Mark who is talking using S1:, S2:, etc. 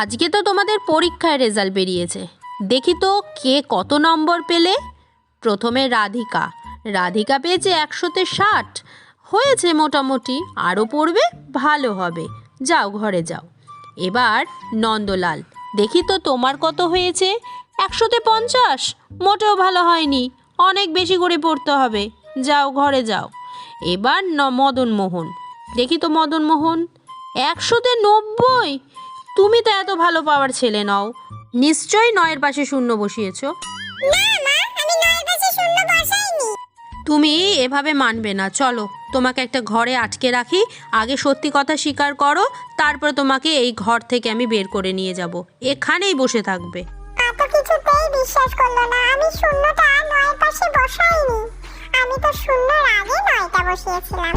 S1: আজকে তো তোমাদের পরীক্ষায় রেজাল্ট বেরিয়েছে, দেখি তো কে কত নম্বর পেলে। প্রথমে রাধিকা। রাধিকা পেয়েছে 100-তে 60। হয়েছে মোটামুটি, আরও পড়বে ভালো হবে। যাও ঘরে যাও। এবার নন্দলাল, দেখি তো তোমার কত হয়েছে। 100-তে 50। মোটেও ভালো হয়নি, অনেক বেশি করে পড়তে হবে। যাও ঘরে যাও। এবার মদনমোহন, দেখি তো মদনমোহন, 100-তে 90। তুমি তো এত ভালো পাওয়ার ছেলে নও, নিশ্চয়ই 9-এর পাশে শূন্য বসিয়েছ।
S2: না মা, আমি 9-এর পাশে শূন্য বসাইনি।
S1: তুমি এভাবে মানবে না। চলো তোমাকে একটা ঘরে আটকে রাখি, আগে সত্যি কথা স্বীকার করো, তারপর তোমাকে এই ঘর থেকে আমি বের করে নিয়ে যাব। এখানেই বসে থাকবে।
S2: কত কিছুতেই বিশ্বাস করলো না, আমি শূন্যটা 9-এর পাশে বসাইনি। আমি তো শূন্যর আগে 9টা বসিয়েছিলাম।